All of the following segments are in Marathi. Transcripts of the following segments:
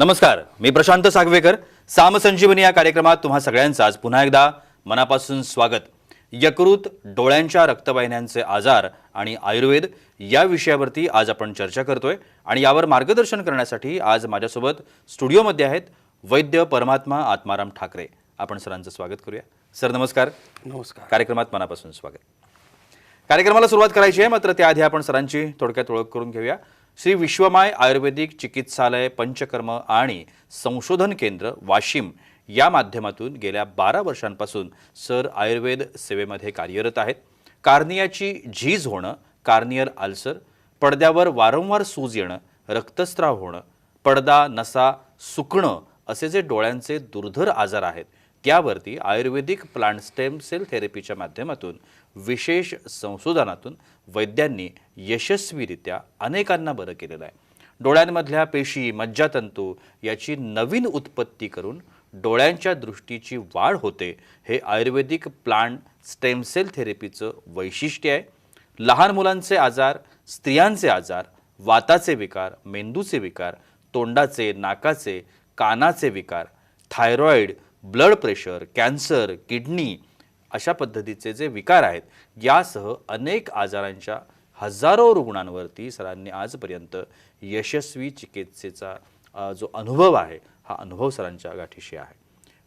नमस्कार, मी प्रशांत सागवेकर. साम संजीवनी या कार्यक्रमात तुम्हा सगळ्यांचं आज पुन्हा एकदा मनापासून स्वागत. यकृत, डोळ्यांच्या रक्तवाहिन्यांचे आजार आणि आयुर्वेद या विषयावरती आज आपण चर्चा करतोय आणि यावर मार्गदर्शन करण्यासाठी आज माझ्यासोबत स्टुडिओमध्ये आहेत वैद्य परमात्मा आत्माराम ठाकरे. आपण सरांचं स्वागत करूया. सर नमस्कार. नमस्कार. कार्यक्रमात मनापासून स्वागत. कार्यक्रमाला सुरुवात करायची आहे, मात्र त्याआधी आपण सरांची थोडक्यात ओळख करून घेऊया. श्री विश्वमाय आयुर्वेदिक चिकित्सालय पंचकर्म आणि संशोधन केंद्र वाशिम या माध्यमातून गेल्या 12 वर्षांपासून सर आयुर्वेद सेवेमध्ये कार्यरत आहेत. कार्नियाची झीज होणं, कार्नियल अल्सर, पडद्यावर वारंवार सूज येणं, रक्तस्राव होणं, पडदा नसा सुकणं असे जे डोळ्यांचे दुर्धर आजार आहेत त्यावरती आयुर्वेदिक प्लांट स्टेम सेल थेरपीच्या माध्यमातून विशेष संशोधनातून वैद्यांनी यशस्वीरित्या अनेकांना बरं केलेलं आहे. डोळ्यांमधल्या पेशी, मज्जातंतू याची नवीन उत्पत्ती करून डोळ्यांच्या दृष्टीची वाढ होते, हे आयुर्वेदिक प्लांट स्टेम सेल थेरपीचं वैशिष्ट्य आहे. लहान मुलांचे आजार, स्त्रियांचे आजार, वाताचे विकार, मेंदूचे विकार, तोंडाचे, नाकाचे, कानाचे विकार, thyroid, blood pressure, cancer, kidney अशा पद्धतीचे जे विकार आहेत यासह अनेक आजारांच्या हजारो रुग्णांवरती सरांनी आजपर्यंत यशस्वी चिकित्सेचा जो अनुभव आहे हा अनुभव सरांच्या गाठीशी आहे.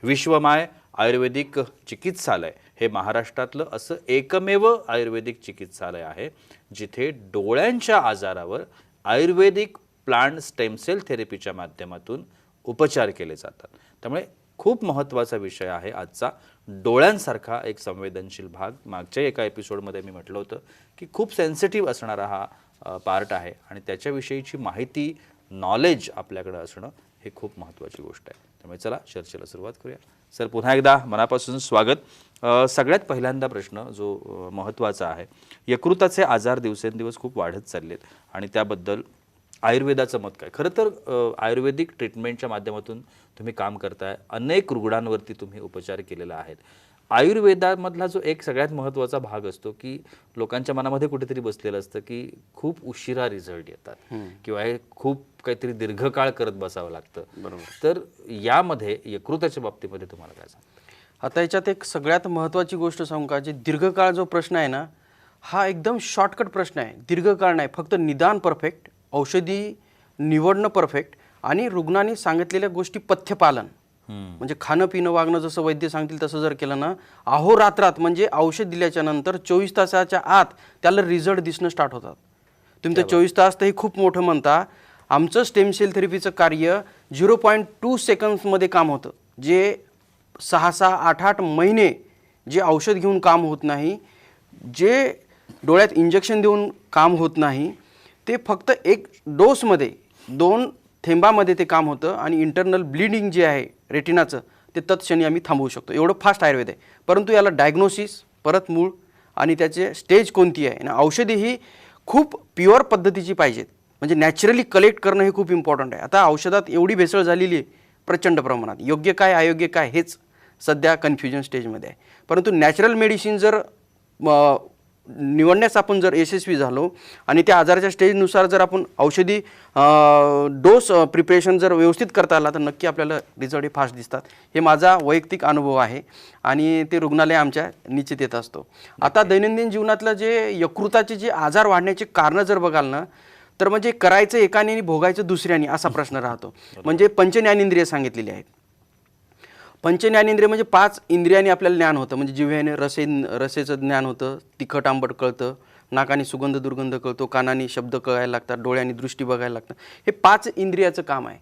विश्वमाय आयुर्वेदिक चिकित्सालय हे महाराष्ट्रातलं असं एकमेव आयुर्वेदिक चिकित्सालय आहे जिथे डोळ्यांच्या आजारावर आयुर्वेदिक प्लांट स्टेम सेल थेरपीच्या माध्यमातून उपचार केले जातात. त्यामुळे खूप महत्त्वाचा विषय आहे आजचा. डोळ्यांसारखा एक संवेदनशील भाग, मागच्या एका एपिसोडमध्ये मी म्हटलं होतं की खूप सेन्सिटिव्ह असणारा हा पार्ट आहे आणि त्याच्याविषयीची माहिती, नॉलेज आपल्याकडे असणं हे खूप महत्त्वाची गोष्ट आहे. त्यामुळे चला चर्चेला सुरुवात करूया. सर पुन्हा एकदा मनापासून स्वागत. सगळ्यात पहिल्यांदा प्रश्न जो महत्त्वाचा आहे, यकृताचे आजार दिवसेंदिवस खूप वाढत चाललेत आणि त्याबद्दल आयुर्वेदाचं मत काय? खरं तर आयुर्वेदिक ट्रीटमेंटच्या माध्यमातून तुम्ही काम करताय, अनेक रुग्णांवरती तुम्ही उपचार केलेला आहेत. आयुर्वेदामधला जो एक सगळ्यात महत्त्वाचा भाग असतो की लोकांच्या मनामध्ये कुठेतरी बसलेलं असतं की खूप उशिरा रिझल्ट येतात किंवा हे खूप काहीतरी दीर्घकाळ करत बसावं लागतं. बरोबर. तर यामध्ये यकृताच्या बाबतीमध्ये तुम्हाला काय सांगतं? आता याच्यात एक सगळ्यात महत्त्वाची गोष्ट सांगू का, जे दीर्घकाळ जो प्रश्न आहे ना, हा एकदम शॉर्टकट प्रश्न आहे. दीर्घकाळ नाही, फक्त निदान परफेक्ट, औषधी निवडणं परफेक्ट आणि रुग्णांनी सांगितलेल्या गोष्टी पथ्यपालन, म्हणजे खाणं पिणं वागणं जसं वैद्य सांगतील तसं जर केलं ना, अहोरात्रात म्हणजे औषध दिल्याच्या नंतर 24 तासाच्या आत त्याला रिझल्ट दिसणं स्टार्ट होतात. तुम्ही तर 24 तास तर हे खूप मोठं म्हणता. आमचं स्टेम सेल थेरपीचं कार्य 0.2 सेकंड्समध्ये काम होतं. जे 6-6, 8-8 महिने जे औषध घेऊन काम होत नाही, जे डोळ्यात इंजेक्शन देऊन काम होत नाही, ते फक्त एक डोसमध्ये 2 थेंबामध्ये ते काम होतं आणि इंटरनल ब्लिडिंग जे आहे रेटिनाचं ते तत्क्षणी आम्ही थांबवू शकतो. एवढं फास्ट आयुर्वेद आहे. परंतु याला डायग्नोसिस, परत मूळ आणि त्याचे स्टेज कोणती आहे आणि औषधी ही खूप प्युअर पद्धतीची पाहिजेत, म्हणजे नॅचरली कलेक्ट करणं हे खूप इम्पॉर्टंट आहे. आता औषधात एवढी भेसळ झालेली आहे प्रचंड प्रमाणात. योग्य काय अयोग्य काय हेच सध्या कन्फ्युजन स्टेजमध्ये आहे. परंतु नॅचरल मेडिसिन जर निवडण्यास आपण जर यशस्वी झालो आणि त्या आजाराच्या स्टेजनुसार जर आपण औषधी डोस प्रिपरेशन जर व्यवस्थित करता आला तर नक्की आपल्याला रिझल्ट हे फास्ट दिसतात. हे माझा वैयक्तिक अनुभव आहे आणि ते रुग्णालय आमच्या निश्चित येत असतो. आता दैनंदिन जीवनातलं जे यकृताचे जे आजार वाढण्याचे कारणं जर बघाल ना, तर म्हणजे करायचं एकाने आणि भोगायचं दुसऱ्याने असा प्रश्न राहतो. म्हणजे पंचज्ञानेंद्रिय सांगितलेली आहेत. पंचज्ञानेंद्रिय म्हणजे 5 इंद्रियांनी आपल्याला ज्ञान होतं. म्हणजे जिव्ह्याने रसेचं ज्ञान होतं, तिखट आंबट कळतं, नाकाने सुगंध दुर्गंध कळतो, कानाने शब्द कळायला लागतात, डोळ्यांनी दृष्टी बघायला लागतं. हे 5 इंद्रियाचं काम आहे.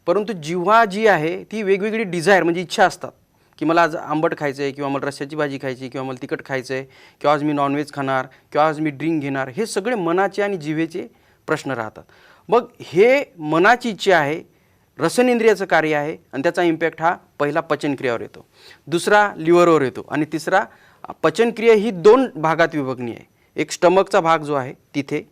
परंतु जिव्हा जी आहे ती वेगवेगळी डिझायर म्हणजे इच्छा असतात की मला आज आंबट खायचं आहे किंवा मला रस्स्याची भाजी खायची किंवा मला तिखट खायचं आहे किंवा आज मी नॉनव्हेज खाणार किंवा आज मी ड्रिंक घेणार. हे सगळे मनाचे आणि जिव्हेचे प्रश्न राहतात. मग हे मनाची इच्छा आहे, रसनेंद्रियाचं कार्य आहे आणि त्याचा इम्पॅक्ट हा पहिला पचनक्रियावर येतो, दुसरा लिव्हरवर येतो आणि तिसरा पचनक्रिया ही 2 भागात विभागणी आहे. एक स्टमकचा भाग जो आहे तिथे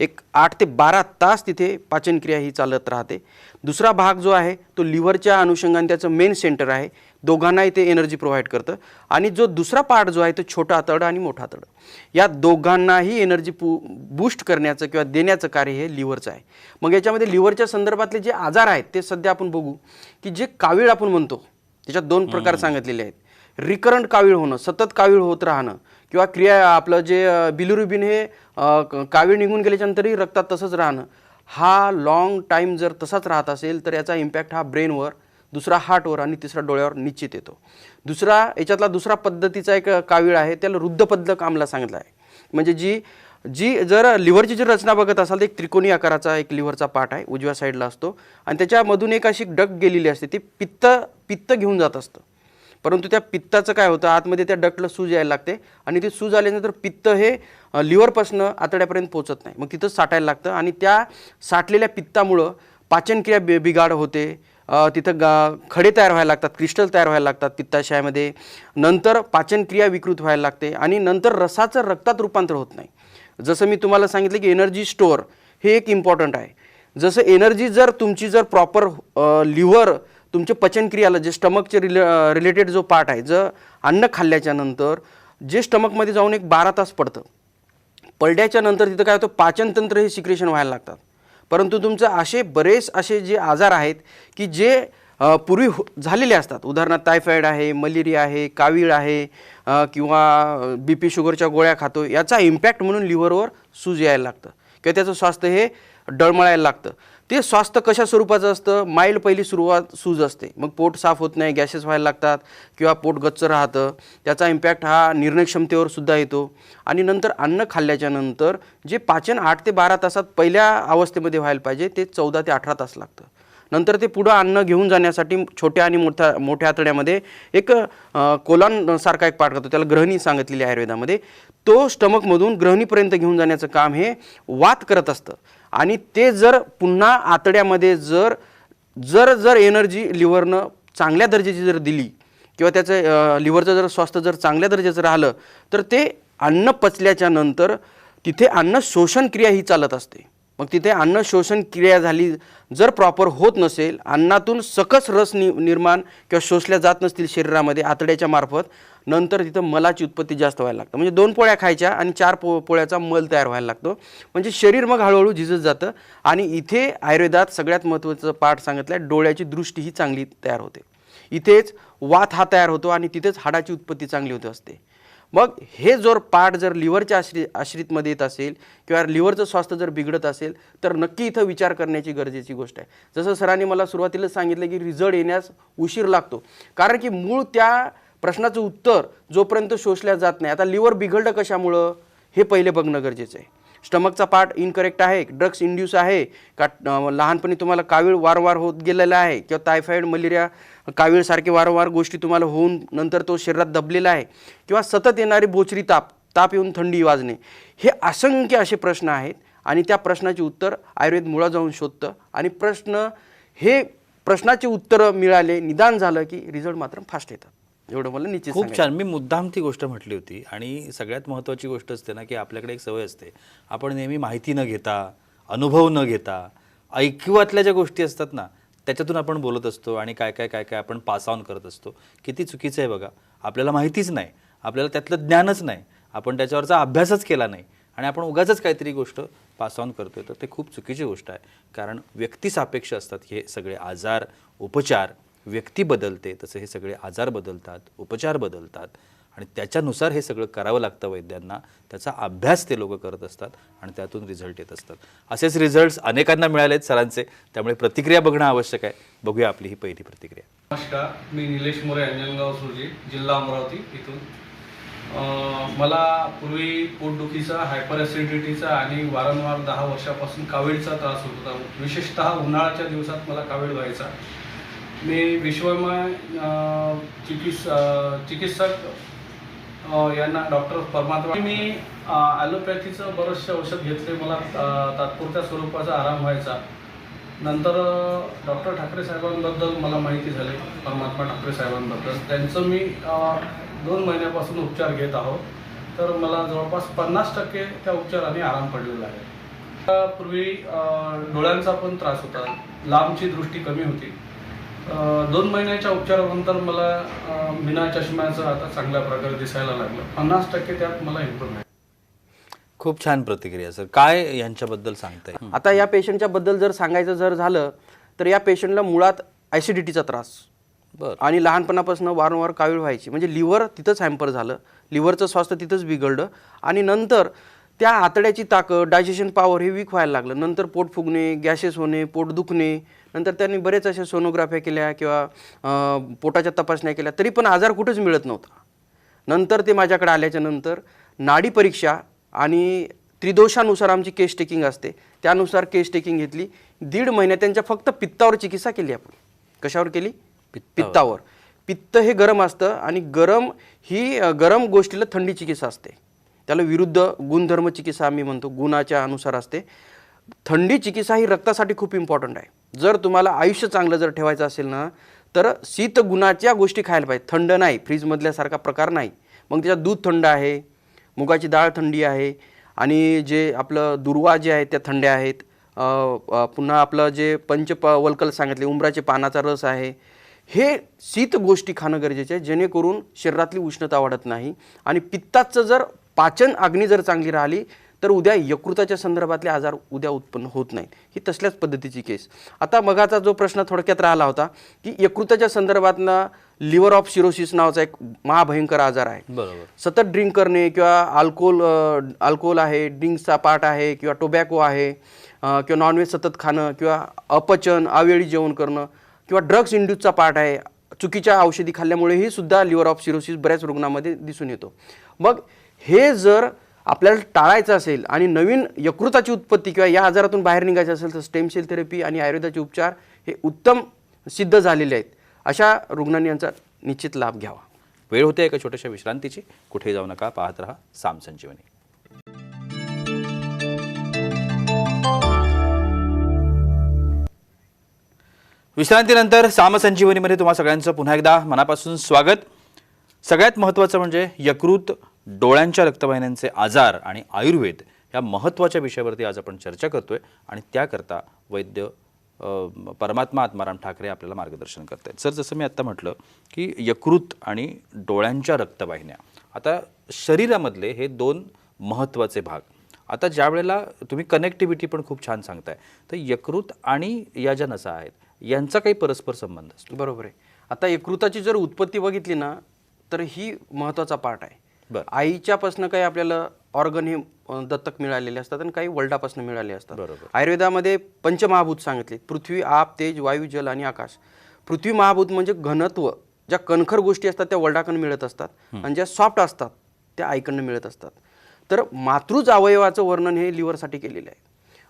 एक 8 ते 12 तास तिथे पाचनक्रिया ही चालत राहते. दुसरा भाग जो आहे तो लिव्हरच्या अनुषंगाने त्याचं मेन सेंटर आहे, दोघांनाही ते एनर्जी प्रोव्हाइड करतं. आणि जो दुसरा पार्ट जो आहे तो छोटा आतडं आणि मोठा आतडं, या दोघांनाही एनर्जी बूस्ट करण्याचं किंवा देण्याचं कार्य हे लिव्हरचं आहे. मग याच्यामध्ये लिव्हरच्या संदर्भातले जे आजार आहेत ते सध्या आपण बघू की जे कावीळ आपण म्हणतो त्याच्यात 2 प्रकार सांगितलेले आहेत. रिकरंट कावीळ होणं, सतत कावीळ होत राहणं, किंवा क्रिया आपलं जे बिलिरुबिन हे कावीळ निघून गेल्याच्यानंतरही रक्तात तसंच राहणं. हा लॉंग टाईम जर तसाच राहत असेल तर याचा इम्पॅक्ट हा ब्रेनवर, दुसरा हार्टवर आणि तिसरा डोळ्यावर निश्चित येतो. याच्यातला दुसरा पद्धतीचा एक कावीळ आहे, त्याला रुद्धपद्धक आम्हाला सांगितलं आहे. म्हणजे जी जर लिव्हरची जी रचना बघत असाल तर एक त्रिकोणी आकाराचा एक लिव्हरचा पार्ट आहे, उजव्या साईडला असतो आणि त्याच्यामधून एक अशी डक्ट गेलेली असते, ती पित्त घेऊन जात असतं. परंतु त्या पित्ताचं काय होतं, आतमध्ये त्या डक्टला सूज यायला लागते आणि ती सूज आल्यानंतर पित्त हे लिव्हरपासून आतड्यापर्यंत पोहोचत नाही, मग तिथंच साठायला लागतं आणि त्या साठलेल्या पित्तामुळं पाचनक्रिया बिघाड होते. तिथं खडे तयार व्हायला लागतात, क्रिस्टल तयार व्हायला लागतात पित्ताशयामध्ये. नंतर पाचनक्रिया विकृत व्हायला लागते आणि नंतर रसाचं रक्तात रूपांतर होत नाही. जसं मी तुम्हाला सांगितलं की एनर्जी स्टोअर हे एक इम्पॉर्टंट आहे. जसं एनर्जी जर तुमची जर प्रॉपर लिव्हर तुमच्या पचनक्रियाला, जे स्टमकचे रिलेटेड जो पार्ट आहे, जर अन्न खाल्ल्याच्या नंतर जे स्टमकमध्ये जाऊन एक 12 तास पडल्याच्या नंतर तिथं काय होतं, पाचनतंत्र हे सिक्रेशन व्हायला लागतात. परंतु तुमचं बरेच असे जे आजार आहेत की जे पूर्वी झालेले असतात, उदाहरणार्थ टायफॉइड आहे, मलेरिया आहे, कावीळ आहे, किंवा BP शुगरच्या गोळ्या खातो, याचा इम्पॅक्ट म्हणून लिव्हरवर सूज यायला लागतं किंवा त्याचं स्वास्थ्य हे डळमळायला लागतं. ते स्वास्थ्य कशा स्वरूपाचं असतं, माइल्ड पहिली सुरुवात सूज असते, मग पोट साफ होत नाही, गॅसेस व्हायला लागतात किंवा पोट गच्च राहतं. त्याचा इम्पॅक्ट हा निर्णयक्षमतेवर सुद्धा येतो. आणि नंतर अन्न खाल्ल्याच्या नंतर जे पाचन 8 ते 12 तासात पहिल्या अवस्थेमध्ये व्हायला पाहिजे ते 14 ते 18 तास लागतं. नंतर ते पुढं अन्न घेऊन जाण्यासाठी छोट्या आणि मोठ्या आतड्यामध्ये एक कोलॉन सारखा एक पार्ट करतो, त्याला ग्रहणी सांगितलेली आयुर्वेदामध्ये. तो स्टमकमधून ग्रहणीपर्यंत घेऊन जाण्याचं काम हे वात करत असतं. आणि ते जर पुन्हा आतड्यामध्ये जर एनर्जी लिव्हरनं चांगल्या दर्जाची जर दिली किंवा त्याचं लिव्हरचं जर स्वास्थ्य जर चांगल्या दर्जाचं राहिलं तर ते अन्न पचल्याच्या नंतर तिथे अन्न शोषण क्रिया ही चालत असते. मग तिथे अन्न शोषण क्रिया झाली जर प्रॉपर होत नसेल, अन्नातून सकस रस निर्माण किंवा शोषल्या जात नसतील शरीरामध्ये आतड्याच्या मार्फत, नंतर तिथं मलाची उत्पत्ती जास्त व्हायला लागतं. म्हणजे 2 पोळ्या खायच्या आणि 4 पोळ्याचा मल तयार व्हायला लागतो. म्हणजे शरीर मग हळूहळू झिजत जातं. आणि इथे आयुर्वेदात सगळ्यात महत्त्वाचं पाठ सांगितलं आहे, डोळ्याची दृष्टी ही चांगली तयार होते. इथेच वात हा तयार होतो आणि तिथेच हाडाची उत्पत्ती चांगली होत असते. मग हे जर पार्ट जर लिव्हरच्या आश्रितमध्ये येत असेल किंवा लिव्हरचं स्वास्थ्य जर बिघडत असेल तर नक्की इथं विचार करण्याची गरजेची गोष्ट आहे. जसं सरांनी मला सुरुवातीलाच सांगितलं की रिझल्ट येण्यास उशीर लागतो, कारण की मूळ त्या प्रश्नाचं उत्तर जोपर्यंत शोषल्या जात नाही. आता लिव्हर बिघडलं कशामुळं हे पहिले बघणं गरजेचं आहे. स्टमकचा पार्ट इनकरेक्ट आहे, ड्रग्स इंड्यूस आहे का, लहानपणी तुम्हाला कावीळ वारंवार होत गेलेला आहे किंवा टायफॉइड, मलेरिया, कावीळसारखे वारंवार गोष्टी तुम्हाला होऊन नंतर तो शरीरात दबलेला आहे, किंवा सतत येणारी बोचरी ताप येऊन थंडी वाजणे, हे असंख्य असे प्रश्न आहेत. आणि त्या प्रश्नाचे उत्तर आयुर्वेद मुळात जाऊन शोधतं. आणि प्रश्नाचे उत्तरं मिळाले, निदान झालं की रिझल्ट मात्र फास्ट येतात. एवढं मला निश्चित खूप छान. मी मुद्दाम ती गोष्ट म्हटली होती. आणि सगळ्यात महत्त्वाची गोष्ट असते ना की आपल्याकडे एक सवय असते, आपण नेहमी माहिती न घेता, अनुभव न घेता, ऐकिवातल्या ज्या गोष्टी असतात ना त्याच्यातून आपण बोलत असतो आणि काय काय आपण पास ऑन करत असतो. किती चुकीचं आहे बघा. आपल्याला माहितीच नाही, आपल्याला त्यातलं ज्ञानच नाही, आपण त्याच्यावरचा अभ्यासच केला नाही आणि आपण उगाचच काहीतरी गोष्ट पास ऑन करतोय, तर ते खूप चुकीची गोष्ट आहे. कारण व्यक्तिसापेक्ष असतात हे सगळे आजार, उपचार. व्यक्ती बदलते तसे हे सगळे आजार बदलतात, उपचार बदलतात आणि त्याच्यानुसार हे सगळं करावं लागतं वैद्यांना. त्याचा अभ्यास ते लोक करत असतात आणि त्यातून रिझल्ट येत असतात. असेच रिझल्ट्स अनेकांना मिळालेत सरांचे, त्यामुळे प्रतिक्रिया बघणं आवश्यक आहे. बघूया आपली ही पहिली प्रतिक्रिया. नमस्कार, मी निलेश मोरे, अंजनगाव सुरजी, जिल्हा अमरावती इथून. मला पूर्वी पोटदुखीचा, हायपर ॲसिडिटीचा आणि वारंवार 10 वर्षापासून कावीळचा त्रास होत होता. विशेषतः उन्हाळ्याच्या दिवसात मला कावीळ व्हायचा. मी विश्वमय चिकित्सक यांना डॉक्टर परमात्मा, मी ॲलोपॅथीचं बरंचसे औषध घेतले. मला तात्पुरत्या स्वरूपाचा आराम व्हायचा. नंतर डॉक्टर ठाकरे साहेबांबद्दल मला माहिती झाली, परमात्मा ठाकरे साहेबांबद्दल. त्यांचं मी 2 महिन्यापासून उपचार घेत आहोत. तर मला जवळपास 50% त्या उपचाराने आराम पडलेला आहे. पूर्वी डोळ्यांचा पण त्रास होता, लांबची दृष्टी कमी होती. 2 महिन्याच्या उपचारानंतर मला बिना चष्म्याचं आता चांगल्या प्रकारे दिसायला लागलं. 50% त्यात मला इम्प्रूव्ह आहे. खूप छान प्रतिक्रिया सर. काय यांच्याबद्दल सांगताय? आता या पेशंटच्या बद्दल जर सांगायचं जर झालं तर या पेशंटला मुळात ॲसिडिटीचा त्रास बरं. आणि लहानपणापासून वारंवार कावीळ व्हायची, म्हणजे लिव्हर तिथंच हॅम्पर झालं, लिव्हरचं स्वास्थ्य तिथंच बिघडलं आणि नंतर त्या आतड्याची ताकद, डायजेशन पॉवर हे वीक व्हायला लागलं. नंतर पोट फुगणे, गॅसेस होणे, पोट दुखणे. नंतर त्यांनी बरेच अशा सोनोग्राफ्या केल्या किंवा पोटाच्या तपासण्या केल्या, तरी पण आजार कुठंच मिळत नव्हता. नंतर ते माझ्याकडे आल्याच्या नंतर नाडी परीक्षा आणि त्रिदोषानुसार आमची केस टेकिंग असते, त्यानुसार केस टेकिंग घेतली. 1.5 महिन्यात त्यांच्या फक्त पित्तावर चिकित्सा केली आपण. कशावर केली? पित्तावर. पित्त हे गरम असतं आणि गरम गोष्टीला थंडी चिकित्सा असते. त्याला विरुद्ध गुणधर्म चिकित्सा आम्ही म्हणतो, गुणाच्या अनुसार असते. थंडी चिकित्सा ही रक्तासाठी खूप इम्पॉर्टंट आहे. जर तुम्हाला आयुष्य चांगलं जर ठेवायचं असेल ना तर शीत गुणाच्या गोष्टी खायला पाहिजे, थंड नाही, फ्रीजमधल्यासारखा प्रकार नाही. मग त्याच्यात दूध थंड आहे, मुगाची डाळ थंडी आहे आणि जे आपलं दुर्वा जे आहे त्या थंड्या आहेत. पुन्हा आपलं जे पंचवल्कल सांगितले, उंबराचे पानाचा रस आहे. हे शीत गोष्टी खाणं गरजेचं आहे जेणेकरून शरीरातली उष्णता वाढत नाही. आणि पित्ताचं जर पाचन अग्नी जर चांगली राहिली तर उद्या यकृताच्या संदर्भातले आजार उद्या उत्पन्न होत नाहीत. ही तसल्याच पद्धतीची केस. आता मगाचा जो प्रश्न थोडक्यात राहिला होता की यकृताच्या संदर्भातला लिव्हर ऑफ सिरोसिस नावाचा एक महाभयंकर आजार आहे. बरोबर. सतत ड्रिंक करणे किंवा अल्कोहोल आहे, ड्रिंक्सचा पार्ट आहे किंवा टोबॅको आहे किंवा नॉनव्हेज सतत खाणं किंवा अपचन, अवेळी जेवण करणं किंवा ड्रग्स इंड्यूसचा पार्ट आहे. चुकीच्या औषधी खाल्ल्यामुळेही सुद्धा लिव्हर ऑफ सिरोसिस बऱ्याच रुग्णांमध्ये दिसून येतो. मग हे जर आपल्याला टाळायचं असेल आणि नवीन यकृताची उत्पत्ती किंवा या आजारातून बाहेर निघायचं असेल तर स्टेम सेल थेरपी आणि आयुर्वेदाचे उपचार हे उत्तम सिद्ध झालेले आहेत. अशा रुग्णांनी यांचा निश्चित लाभ घ्यावा. वेळ होते एका छोट्याशा विश्रांतीची. कुठेही जाऊ नका, पाहत रहा साम संजीवनी. विश्रांतीनंतर साम संजीवनीमध्ये तुम्हा सगळ्यांचं पुन्हा एकदा मनापासून स्वागत. सगळ्यात महत्त्वाचं म्हणजे यकृत, डोळ्यांच्या रक्तवाहिन्यांचे आजार आणि आयुर्वेद या महत्त्वाच्या विषयावरती आज आपण चर्चा करतोय आणि त्याकरता वैद्य परमात्मा आत्माराम ठाकरे आपल्याला मार्गदर्शन करत आहेत. सर, जसं मी आत्ता म्हटलं की यकृत आणि डोळ्यांच्या रक्तवाहिन्या, आता शरीरामधले हे 2 महत्त्वाचे भाग. आता ज्या वेळेला तुम्ही कनेक्टिव्हिटी पण खूप छान सांगताय, तर यकृत आणि या ज्या नसा आहेत यांचा काही परस्पर संबंध असतो? बरोबर आहे. आता यकृताची जर उत्पत्ती बघितली ना तर ही महत्त्वाचा पार्ट आहे. बरं. आईच्यापासून काही आपल्याला ऑर्गन हे दत्तक मिळालेले असतात आणि काही वडिलापासून मिळाले असतात. बरोबर. आयुर्वेदामध्ये पंचमहाभूत सांगितले, पृथ्वी, आप, तेज, वायू, जल आणि आकाश. पृथ्वी महाभूत म्हणजे घनत्व, ज्या कणखर गोष्टी असतात त्या वडिलाकडून मिळत असतात आणि ज्या सॉफ्ट असतात त्या आईकडनं मिळत असतात. तर मातृज अवयवाचं वर्णन हे लिव्हरसाठी केलेलं आहे.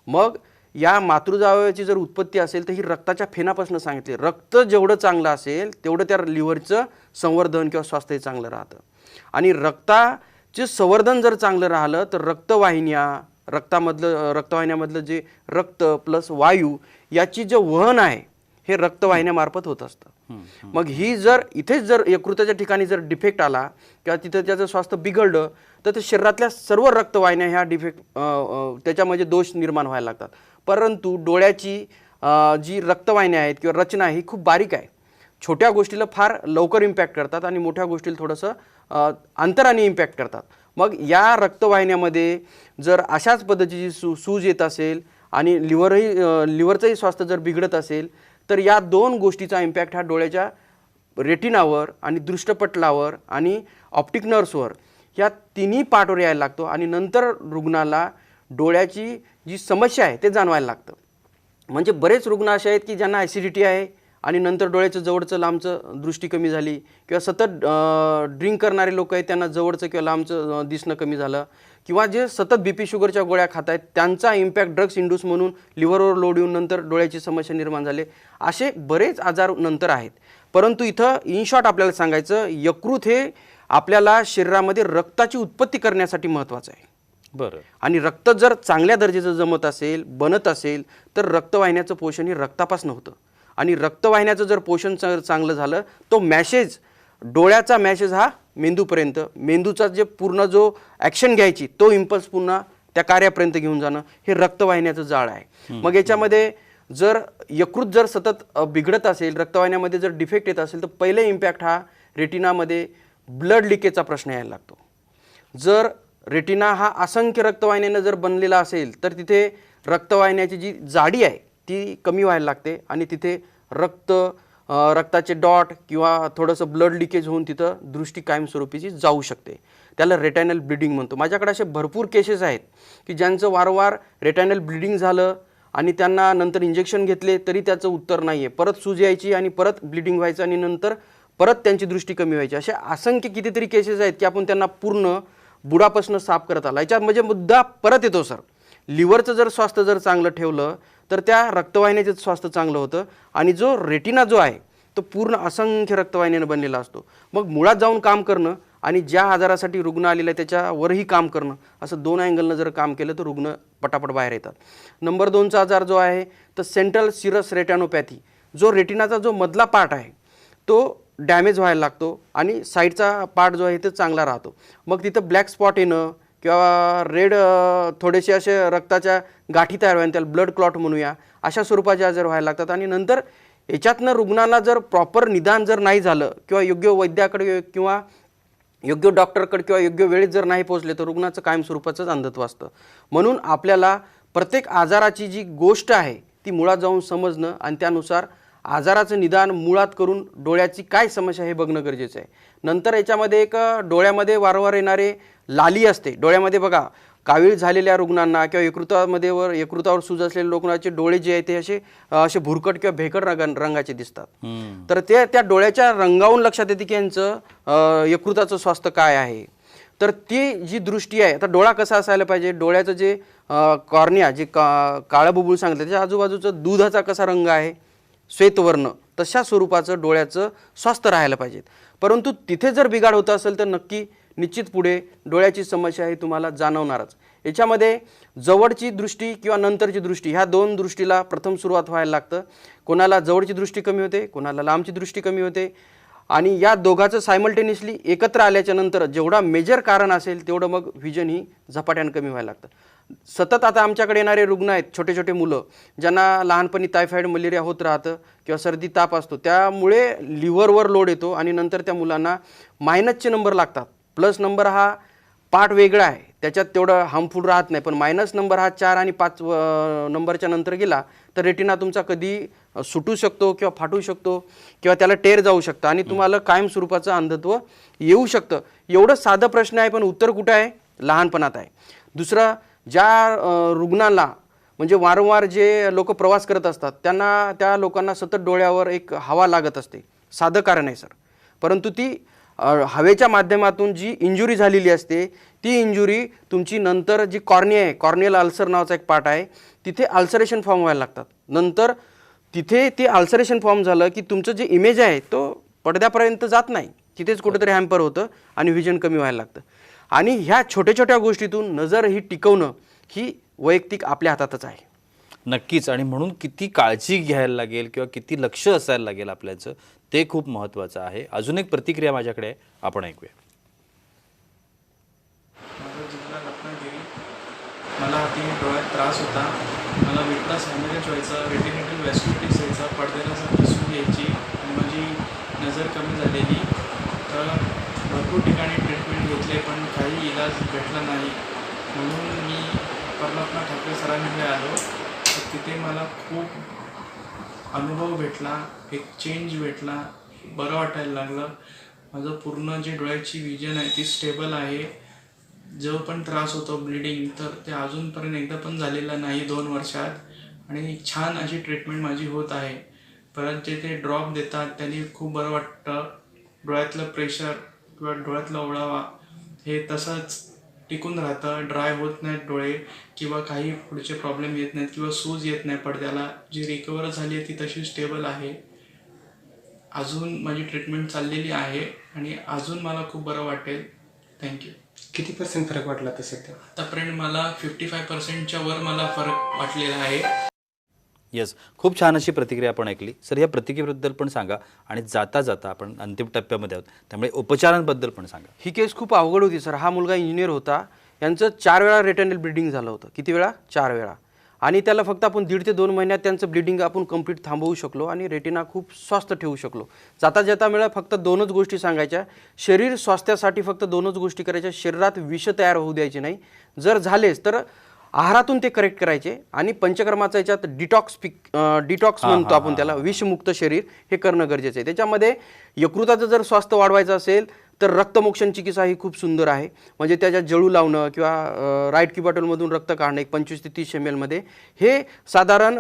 मग या मातृज अवयवाची जर उत्पत्ती असेल तर ही रक्ताच्या फेनापासून सांगितले. रक्त जेवढं चांगलं असेल तेवढं त्या लिव्हरचं संवर्धन किंवा स्वास्थ्य चांगलं राहतं. आणि रक्ताचे संवर्धन जर चांगलं राहिलं तर रक्तवाहिन्यामधलं जे रक्त प्लस वायू याची जे वहन आहे हे रक्तवाहिन्यामार्फत होत असतं. मग ही जर इथेच जर यकृताच्या ठिकाणी जर डिफेक्ट आला किंवा तिथं त्याचं स्वास्थ्य बिघडलं तर ते शरीरातल्या सर्व रक्तवाहिन्या ह्या डिफेक्ट त्याच्यामध्ये दोष निर्माण व्हायला लागतात. परंतु डोळ्याची जी रक्तवाहिन्या आहेत किंवा रचना ही खूप बारीक आहे. छोट्या गोष्टीला फार लवकर इम्पॅक्ट करतात आणि मोठ्या गोष्टीला थोडंसं अंतराने इम्पॅक्ट करतात. मग या रक्तवाहिन्यामध्ये जर अशाच पद्धतीची सूज येत असेल आणि लिव्हरचंही स्वास्थ्य जर बिघडत असेल तर या 2 गोष्टीचा इम्पॅक्ट हा डोळ्याच्या रेटिनावर आणि दृष्टपटलावर आणि ऑप्टिक नर्व्सवर या तिन्ही पार्टवर यायला लागतो आणि नंतर रुग्णाला डोळ्याची जी समस्या आहे ते जाणवायला लागतं. म्हणजे बरेच रुग्ण असे आहेत की ज्यांना ॲसिडिटी आहे आणि नंतर डोळ्याचं जवळचं लांबचं दृष्टी कमी झाली किंवा सतत ड्रिंक करणारे लोक आहेत त्यांना जवळचं किंवा लांबचं दिसणं कमी झालं किंवा जे सतत BP शुगरच्या गोळ्या खात आहेत त्यांचा इम्पॅक्ट ड्रग्स इंड्यूस म्हणून लिव्हरवर लोड येऊन नंतर डोळ्याची समस्या निर्माण झाली. असे बरेच आजार नंतर आहेत. परंतु इथं इन शॉर्ट आपल्याला सांगायचं, यकृत हे आपल्याला शरीरामध्ये रक्ताची उत्पत्ती करण्यासाठी महत्त्वाचं आहे. बरं. आणि रक्त जर चांगल्या दर्जाचं जमत असेल, बनत असेल तर रक्तवाहिन्याचं पोषण हे रक्तापासून होतं. आणि रक्तवाहिन्याचं जर पोषण चांगलं झालं तो मॅसेज, डोळ्याचा मॅसेज हा मेंदूपर्यंत, मेंदूचा जे पूर्ण जो ॲक्शन घ्यायची तो इम्पल्स पुन्हा त्या कार्यापर्यंत घेऊन जाणं हे रक्तवाहिन्याचं जाळ आहे. मग याच्यामध्ये जर यकृत जर सतत बिघडत असेल, रक्तवाहिन्यामध्ये जर डिफेक्ट येत असेल, तर पहिले इम्पॅक्ट हा रेटिनामध्ये ब्लड लिकेजचा प्रश्न यायला लागतो. जर रेटिना हा असंख्य रक्तवाहिन्यानं जर बनलेला असेल तर तिथे रक्तवाहिन्याची जी जाडी आहे ती कमी व्हायला लागते आणि तिथे रक्ताचे डॉट किंवा थोडंसं ब्लड लिकेज होऊन तिथं दृष्टी कायमस्वरूपीची जाऊ शकते. त्याला रेटायनल ब्लिडिंग म्हणतो. माझ्याकडे असे भरपूर केसेस आहेत की ज्यांचं वारंवार रेटायनल ब्लिडिंग झालं आणि त्यांना नंतर इंजेक्शन घेतले तरी त्याचं उत्तर नाही आहे. परत सूज यायची आणि परत ब्लिडिंग व्हायचं आणि नंतर परत त्यांची दृष्टी कमी व्हायची. अशा असंख्य कितीतरी केसेस आहेत की आपण त्यांना पूर्ण बुडापासून साफ करत आला. याच्यात म्हणजे मुद्दा परत येतो सर, लिव्हरचं जर स्वास्थ्य जर चांगलं ठेवलं तर त्या रक्तवाहिन्याचं स्वास्थ्य चांगलं होतं आणि जो रेटिना जो आहे तो पूर्ण असंख्य रक्तवाहिन्यानं बनलेला असतो. मग मुळात जाऊन काम करणं आणि ज्या आजारासाठी रुग्ण आलेला आहे त्याच्यावरही काम करणं, असं 2 अँगलनं जर काम केलं तर रुग्ण पटापट बाहेर येतात. नंबर 2चा आजार जो आहे तर सेंट्रल सिरस रेटॅनोपॅथी. जो रेटिनाचा जो मधला पार्ट आहे तो डॅमेज व्हायला लागतो आणि साईडचा पार्ट जो आहे तो चांगला राहतो. मग तिथं ब्लॅक स्पॉट येणं किंवा रेड थोडेसे असे रक्ताच्या गाठी तयार व्हायला, त्याला ब्लड क्लॉट म्हणूया, अशा स्वरूपाचे आजार व्हायला लागतात. आणि नंतर याच्यातनं रुग्णाला जर प्रॉपर निदान जर नाही झालं किंवा योग्य वैद्याकडे किंवा योग्य डॉक्टरकडे किंवा योग्य वेळेत जर नाही पोहोचले तर रुग्णाचं कायमस्वरूपाचंच अंधत्व असतं. म्हणून आपल्याला प्रत्येक आजाराची जी गोष्ट आहे ती मुळात जाऊन समजणं आणि त्यानुसार आजाराचं निदान मुळात करून डोळ्याची काय समस्या हे बघणं गरजेचं आहे. नंतर याच्यामध्ये एक डोळ्यामध्ये वारंवार येणारे लाली असते. डोळ्यामध्ये बघा कावीळ झालेल्या रुग्णांना किंवा यकृतावर सूज असलेल्या लोकांचे डोळे जे आहेत ते असे भुरकट किंवा भेकट रंगाचे दिसतात. तर त्या डोळ्याच्या रंगावून लक्षात येते की यांचं यकृताचं स्वास्थ्य काय आहे. तर ती जी दृष्टी आहे, आता डोळा कसा असायला पाहिजे, डोळ्याचं जे कॉर्निया जे काळं बुबुळ सांगितलं त्याच्या आजूबाजूचं दुधाचा कसा रंग आहे, श्वेतवर्ण, तशा स्वरूपाचं डोळ्याचं स्वास्थ्य राहायला पाहिजे. परंतु तिथे जर बिघाड होत असेल तर निश्चित पुढे डोळ्याची समस्या ही तुम्हाला जाणवणारच. याच्यामध्ये जवळची दृष्टी किंवा नंतरची दृष्टी ह्या 2 दृष्टीला प्रथम सुरुवात व्हायला लागतं. कोणाला जवळची दृष्टी कमी होते, कोणाला लांबची दृष्टी कमी होते आणि या दोघांचं सायमल्टेनियसली एकत्र आल्याच्या नंतर जेवढा मेजर कारण असेल तेवढं मग व्हिजन ही झपाट्यानं कमी व्हायला लागतं. सतत आता आमच्याकडे येणारे रुग्ण आहेत, छोटे छोटे मुलं ज्यांना लहानपणी टायफॉईड मलेरिया होत राहतं किंवा सर्दी ताप असतो, त्यामुळे लिव्हरवर लोड येतो आणि नंतर त्या मुलांना मायनसचे नंबर लागतात. प्लस नंबर हा पार्ट वेगळा आहे, त्याच्यात तेवढं हार्मफुल राहत नाही, पण मायनस नंबर हा 4 आणि 5 नंबरच्या नंतर गेला तर रेटिना तुमचा कधी सुटू शकतो किंवा फाटू शकतो किंवा त्याला टेर जाऊ शकतं आणि तुम्हाला कायमस्वरूपाचं अंधत्व येऊ शकतं. एवढं साधं प्रश्न आहे पण उत्तर कुठं आहे, लहानपणात आहे. दुसरं, ज्या रुग्णांना म्हणजे वारंवार जे लोक प्रवास करत असतात त्या लोकांना सतत डोळ्यावर एक हवा लागत असते. साधं कारण आहे सर, परंतु ती हवेच्या माध्यमातून जी इंजुरी झालेली असते ती इंजुरी तुमची नंतर जी कॉर्निया आहे, कॉर्नियल अल्सर नावाचा एक पार्ट आहे, तिथे अल्सरेशन फॉर्म व्हायला लागतात. नंतर तिथे ते अल्सरेशन फॉर्म झालं की तुमचं जे इमेज आहे तो पडद्यापर्यंत जात नाही, तिथेच कुठेतरी हॅम्पर होतं आणि व्हिजन कमी व्हायला लागतं. आणि ह्या छोट्या छोट्या गोष्टीतून नजर ही टिकवणं ही वैयक्तिक आपल्या हातातच आहे. नक्कीच. आणि म्हणून किती काळजी घ्यायला लागेल किंवा किती लक्ष असायला लागेल आपल्याचं ते खूप महत्त्वाचं आहे. अजून एक प्रतिक्रिया माझ्याकडे आहे, आपण ऐकूया. माझा जिल्हा रत्नागिरी. मला आधी डोळ्यात त्रास होता, मला विटनेस हॅमरेज व्हायचा, रेटिनेटल वॅस्क्युलायटिस व्हायचा, पडद्यासारखी सूज यायची आणि माझी नजर कमी झालेली. तर भरपूर ठिकाणी ट्रीटमेंट घेतले पण काही इलाज भेटला नाही. म्हणून मी परमात्मा ठाकरे सरांकडे आलो. तर तिथे मला खूप अनुभव भेटला, एक चेंज भेटला, बरं वाटायला लागलं. माझं पूर्ण जे डोळ्याची विजन आहे ती स्टेबल आहे. जो पण त्रास होतो ब्लिडिंग तर ते अजूनपर्यंत एकदा पण झालेला नाही 2 वर्षात. आणि छान अशी ट्रीटमेंट माझी होत आहे. परत जे ते ड्रॉप देतात त्यांनी खूप बरं वाटतं. डोळ्यातलं प्रेशर किंवा डोळ्यातला ओळावा हे तसंच टिकून राहतं, ड्राय होत नाहीत डोळे किंवा काही पुढचे प्रॉब्लेम येत नाहीत किंवा सूज येत नाही पडद्याला. जी रिकवर झाली आहे ती तशी स्टेबल आहे. अजून माझी ट्रीटमेंट चाललेली आहे आणि अजून मला खूप बरं वाटेल. थँक्यू. किती % फरक वाटला तर सध्या? आतापर्यंत मला 55%च्या वर मला फरक वाटलेला आहे. येस, खूप छान अशी प्रतिक्रिया आपण ऐकली. सर, या प्रतिक्रियेबद्दल पण सांगा आणि जाता जाता आपण अंतिम टप्प्यामध्ये आहोत त्यामुळे उपचारांबद्दल पण सांगा. ही केस खूप अवघड होती सर. हा मुलगा इंजिनियर होता, यांचं 4 वेळा रेटिनल ब्लिडिंग झालं होतं. किती वेळा? 4 वेळा. आणि त्याला फक्त आपण 1.5 ते 2 महिन्यात त्यांचं ब्लिडिंग आपण कंप्लीट थांबवू शकलो आणि रेटिना खूप स्वस्थ ठेवू शकलो. जाता जाता वेळा फक्त 2च गोष्टी सांगायच्या. शरीर स्वास्थ्यासाठी फक्त 2च गोष्टी करायच्या. शरीरात विष तयार होऊ द्यायचे नाही. जर झालेच तर आहारातून ते करेक्ट करायचे आणि पंचकर्माचा याच्यात डिटॉक्स म्हणतो आपण त्याला, विषमुक्त शरीर हे करणं गरजेचं आहे. त्याच्यामध्ये यकृताचं जर स्वास्थ्य वाढवायचं असेल तर रक्तमोक्षण चिकित्सा ही खूप सुंदर आहे. म्हणजे त्याच्यात जळू लावणं किंवा राईट क्युबॅटलमधून रक्त काढणं एक 25 ते 30 ml मध्ये, हे साधारण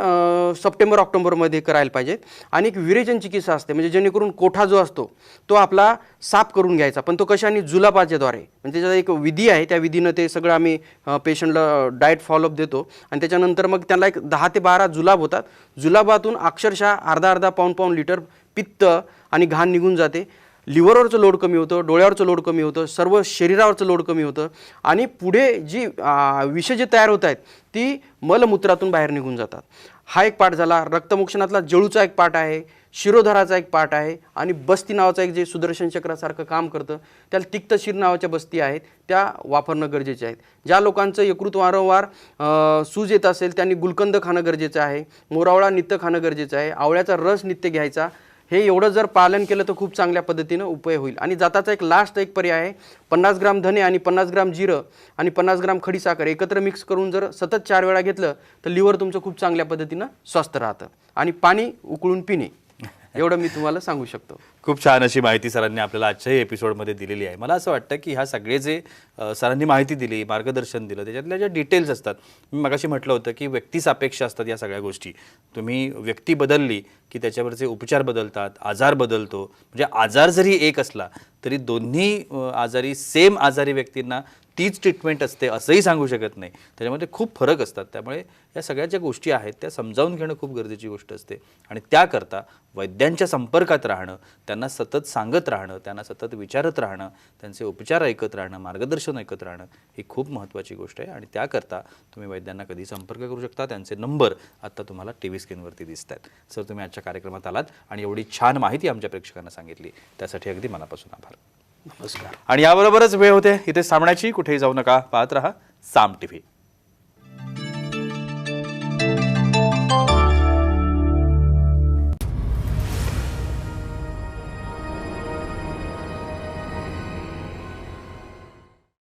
सप्टेंबर ऑक्टोबरमध्ये करायला पाहिजेत. आणि एक विरेचन चिकित्सा असते, म्हणजे जेणेकरून कोठा जो असतो तो आपला साफ करून घ्यायचा, पण तो कशाने? जुलाबाच्याद्वारे. म्हणजे त्याचा एक विधी आहे, त्या विधीनं ते सगळं आम्ही पेशंटला डाएट फॉलोअप देतो आणि त्याच्यानंतर मग त्याला एक 10 ते 12 जुलाब होतात. जुलाबातून अक्षरशः अर्धा पाऊण लिटर पित्त आणि घाण निघून जाते. लिव्हरवरचं लोड कमी होतं, डोळ्यावरचं लोड कमी होतं, सर्व शरीरावरचं लोड कमी होतं आणि पुढे जी विष जे तयार होत आहेत ती मलमूत्रातून बाहेर निघून जातात. हा एक पार्ट झाला. रक्तमोक्षणातला जळूचा एक पार्ट आहे, शिरोधाराचा एक पार्ट आहे आणि बस्ती नावाचा एक जे सुदर्शन चक्रासारखं काम करतं, त्याला तिक्तशीर नावाच्या बस्ती आहेत, त्या वापरणं गरजेचे आहेत. ज्या लोकांचं यकृत वारंवार सूज येत असेल त्यांनी गुलकंद खाणं गरजेचं आहे, मोरावळा नित्य खाणं गरजेचं आहे, आवळ्याचा रस नित्य घ्यायचा. हे एवढं जर पालन केलं तर खूप चांगल्या पद्धतीनं उपाय होईल. आणि जाताचा एक लास्ट एक पर्याय आहे, 50 ग्राम धने आणि 50 ग्राम जिरं आणि 50 ग्राम खडीसाखर एकत्र मिक्स करून जर सतत 4 वेळा घेतलं तर लिव्हर तुमचं खूप चांगल्या पद्धतीनं स्वस्थ राहतं. आणि पाणी उकळून पिणे, एवढं मी तुम्हाला सांगू शकतो. खूप छान अशी माहिती सरांनी आपल्याला आजच्याही एपिसोडमध्ये दिलेली आहे. मला असं वाटतं की ह्या सगळे जे सरांनी माहिती दिली, मार्गदर्शन दिलं, त्याच्यातल्या ज्या डिटेल्स असतात, मी मगाशी म्हटलं होतं की व्यक्तिसापेक्ष असतात या सगळ्या गोष्टी. तुम्ही व्यक्ती बदलली की त्याच्यावरचे उपचार बदलतात, आजार बदलतो. म्हणजे आजार जरी एक असला तरी दोन्ही आजारी सेम आजारी व्यक्तींना तीच ट्रीटमेंट असते असंही सांगू शकत नाही. त्याच्यामध्ये खूप फरक असतात. त्यामुळे या सगळ्या ज्या गोष्टी आहेत त्या समजावून घेणं खूप गरजेची गोष्ट असते आणि त्याकरता वैद्यांच्या संपर्कात राहणं, त्यांना सतत सांगत राहणं, त्यांना सतत विचारत राहणं, त्यांचे उपचार ऐकत राहणं, मार्गदर्शन ऐकत राहणं ही खूप महत्त्वाची गोष्ट आहे. आणि त्याकरता तुम्ही वैद्यांना कधी संपर्क करू शकता. त्यांचे नंबर आत्ता तुम्हाला TV स्क्रीनवरती दिसत आहेत. सर, तुम्ही आजच्या कार्यक्रमात आलात आणि एवढी छान माहिती आमच्या प्रेक्षकांना सांगितली, त्यासाठी अगदी मनापासून आभार. नमस्कार. आणि याबरोबरच वेळ होते इथे थांबण्याची. कुठेही जाऊ नका, पाहत रहा साम TV.